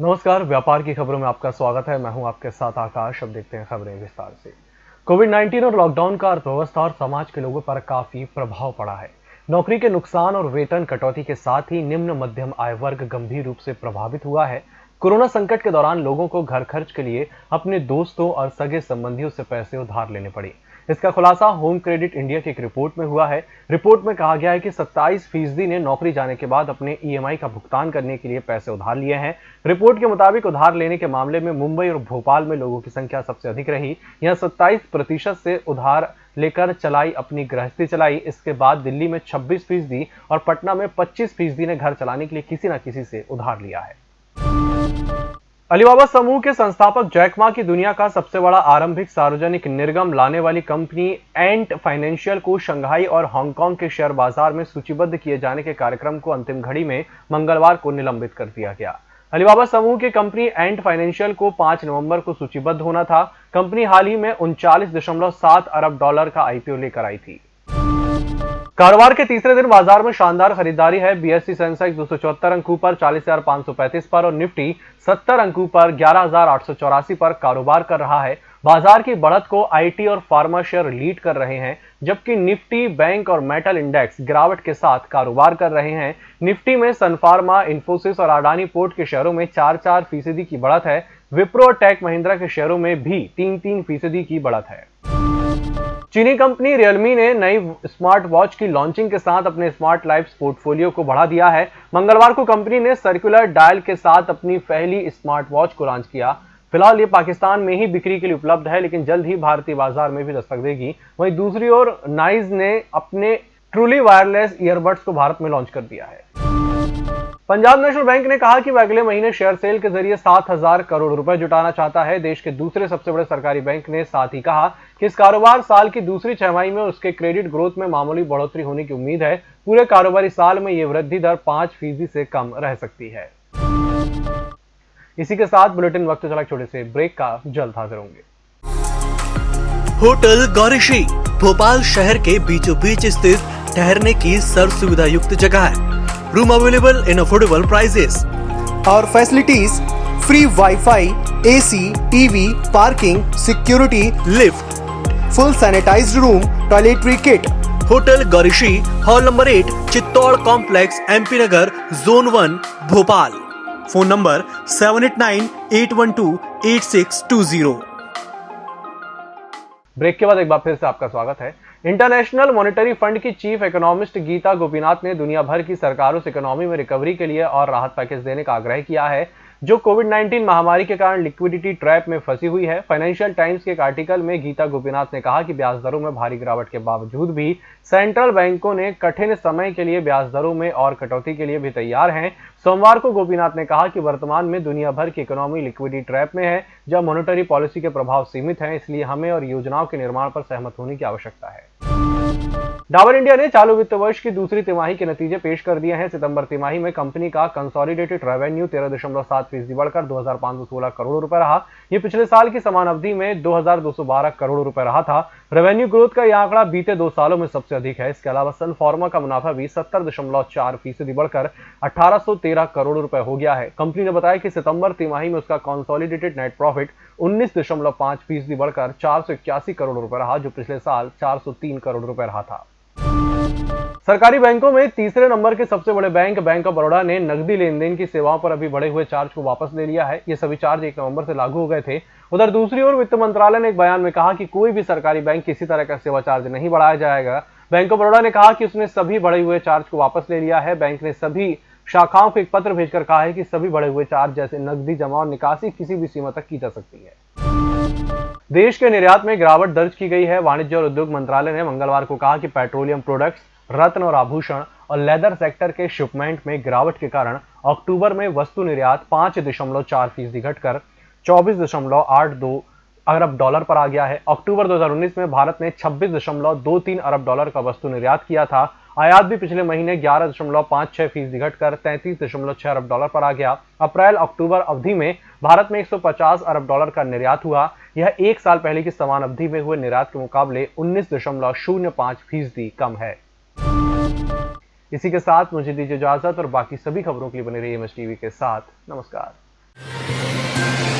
नमस्कार, व्यापार की खबरों में आपका स्वागत है। मैं हूं आपके साथ आकाश। अब देखते हैं खबरें विस्तार से। कोविड-19 और लॉकडाउन का अर्थव्यवस्था और समाज के लोगों पर काफी प्रभाव पड़ा है। नौकरी के नुकसान और वेतन कटौती के साथ ही निम्न मध्यम आय वर्ग गंभीर रूप से प्रभावित हुआ है। कोरोना संकट के दौरान लोगों को घर खर्च के लिए अपने दोस्तों और सगे संबंधियों से पैसे उधार लेने पड़े। इसका खुलासा होम क्रेडिट इंडिया की एक रिपोर्ट में हुआ है। रिपोर्ट में कहा गया है कि 27% ने नौकरी जाने के बाद अपने ईएमआई का भुगतान करने के लिए पैसे उधार लिए हैं। रिपोर्ट के मुताबिक उधार लेने के मामले में मुंबई और भोपाल में लोगों की संख्या सबसे अधिक रही। यहां 27% से उधार लेकर चलाई अपनी गृहस्थी चलाई। इसके बाद दिल्ली में 26% और पटना में 25% ने घर चलाने के लिए किसी न किसी से उधार लिया है। अलीबाबा समूह के संस्थापक जैक मा की दुनिया का सबसे बड़ा आरंभिक सार्वजनिक निर्गम लाने वाली कंपनी एंट फाइनेंशियल को शंघाई और हांगकांग के शेयर बाजार में सूचीबद्ध किए जाने के कार्यक्रम को अंतिम घड़ी में मंगलवार को निलंबित कर दिया गया। अलीबाबा समूह की कंपनी एंट फाइनेंशियल को 5 नवंबर को सूचीबद्ध होना था। कंपनी हाल ही में 39.7 अरब डॉलर का आईपीओ लेकर आई थी। कारोबार के तीसरे दिन बाजार में शानदार खरीदारी है। बीएसई सेंसेक्स 274 अंकों पर 40,535 पर और निफ्टी 70 अंकों पर 11,884 पर कारोबार कर रहा है। बाजार की बढ़त को आईटी और फार्मा शेयर लीड कर रहे हैं, जबकि निफ्टी, बैंक और मेटल इंडेक्स गिरावट के साथ कारोबार कर रहे हैं। निफ्टी में सन फार्मा, इन्फोसिस और अडानी पोर्ट के शेयरों में 4-4% की बढ़त है। विप्रो और टेक महिंद्रा के शेयरों में भी 3-3% की बढ़त है। चीनी कंपनी रियलमी ने नई स्मार्ट वॉच की लॉन्चिंग के साथ अपने स्मार्ट लाइफ पोर्टफोलियो को बढ़ा दिया है। मंगलवार को कंपनी ने सर्कुलर डायल के साथ अपनी पहली स्मार्ट वॉच को लॉन्च किया। फिलहाल ये पाकिस्तान में ही बिक्री के लिए उपलब्ध है, लेकिन जल्द ही भारतीय बाजार में भी दस्तक देगी। वहीं दूसरी ओर नाइज ने अपने ट्रूली वायरलेस ईयरबड्स को भारत में लॉन्च कर दिया है। पंजाब नेशनल बैंक ने कहा कि वह अगले महीने शेयर सेल के जरिए 7,000 करोड़ रुपए जुटाना चाहता है। देश के दूसरे सबसे बड़े सरकारी बैंक ने साथ ही कहा कि इस कारोबार साल की दूसरी छमाही में उसके क्रेडिट ग्रोथ में मामूली बढ़ोतरी होने की उम्मीद है। पूरे कारोबारी साल में यह वृद्धि दर 5% से कम रह सकती है। इसी के साथ बुलेटिन वक्त चला छोटे से ब्रेक का, जल्द हाजिर होंगे। होटल गौरीश्री भोपाल शहर के बीचों बीच स्थित ठहरने की सर्व सुविधा युक्त जगह है। Room available in affordable prices और facilities free WiFi, AC, TV, parking, security, lift, full sanitised room, toiletry kit. Hotel Gaurishree, hall number 8, Chittor complex, MP Nagar, zone 1, Bhopal. Phone number 7898128620। Break के बाद एक बार फिर से आपका स्वागत है। इंटरनेशनल मॉनेटरी फंड की चीफ इकोनॉमिस्ट गीता गोपीनाथ ने दुनिया भर की सरकारों से इकोनॉमी में रिकवरी के लिए और राहत पैकेज देने का आग्रह किया है, जो कोविड-19 महामारी के कारण लिक्विडिटी ट्रैप में फंसी हुई है। फाइनेंशियल टाइम्स के एक आर्टिकल में गीता गोपीनाथ ने कहा कि ब्याज दरों में भारी गिरावट के बावजूद भी सेंट्रल बैंकों ने कठिन समय के लिए ब्याज दरों में और कटौती के लिए भी तैयार हैं। सोमवार को गोपीनाथ ने कहा कि वर्तमान में दुनिया भर की इकोनॉमी लिक्विडिटी ट्रैप में है, जब मॉनेटरी पॉलिसी के प्रभाव सीमित हैं, इसलिए हमें और योजनाओं के निर्माण पर सहमत होने की आवश्यकता है। डाबर इंडिया ने चालू वित्त वर्ष की दूसरी तिमाही के नतीजे पेश कर दिए हैं। सितंबर तिमाही में कंपनी का कंसोलिडेटेड रेवेन्यू 13.7% बढ़कर 2,516 करोड़ रुपए रहा। यह पिछले साल की समान अवधि में 2,212 करोड़ रुपए रहा था। रेवेन्यू ग्रोथ का यह आंकड़ा बीते 2 सालों में सबसे अधिक है। इसके अलावा सन फार्मा का मुनाफा भी 70.4% बढ़कर 1,813 करोड़ रुपए हो गया है। कंपनी ने बताया कि सितंबर तिमाही में उसका कंसोलिडेटेड नेट प्रॉफिट 19.5% बढ़कर 481 करोड़ रुपए रहा, जो पिछले साल 403 करोड़ रुपए रहा था। सरकारी बैंकों में तीसरे नंबर के सबसे बड़े बैंक ऑफ बड़ौदा ने नकदी लेन देन की सेवाओं पर अभी बढ़े हुए चार्ज को वापस ले लिया है। ये सभी चार्ज 1 नवंबर से लागू हो गए थे। उधर दूसरी ओर वित्त मंत्रालय ने एक बयान में कहा कि कोई भी सरकारी बैंक किसी तरह का सेवा चार्ज नहीं बढ़ाया जाएगा। बैंक ऑफ बड़ौदा ने कहा कि उसने सभी बढ़े हुए चार्ज को वापस ले लिया है। बैंक ने सभी शाखाओं को एक पत्र भेजकर कहा है कि सभी बढ़े हुए चार्ज जैसे नकदी जमा और निकासी किसी भी सीमा तक की जा सकती है। देश के निर्यात में गिरावट दर्ज की गई है। वाणिज्य और उद्योग मंत्रालय ने मंगलवार को कहा कि पेट्रोलियम प्रोडक्ट्स, रत्न और आभूषण और लेदर सेक्टर के शिपमेंट में गिरावट के कारण अक्टूबर में वस्तु निर्यात 5.4% घटकर 24.82 अरब डॉलर पर आ गया है। अक्टूबर 2019 में भारत ने 26.23 अरब डॉलर का वस्तु निर्यात किया था। आयात भी पिछले महीने 11.56% घटकर 33.6 अरब डॉलर पर आ गया। अप्रैल अक्टूबर अवधि में भारत में 150 अरब डॉलर का निर्यात हुआ। यह 1 साल पहले की समान अवधि में हुए निर्यात के मुकाबले 19.05% कम है। इसी के साथ मुझे दीजिए इजाजत और बाकी सभी खबरों के लिए बने रहिए एमएस टीवी के साथ। नमस्कार। है।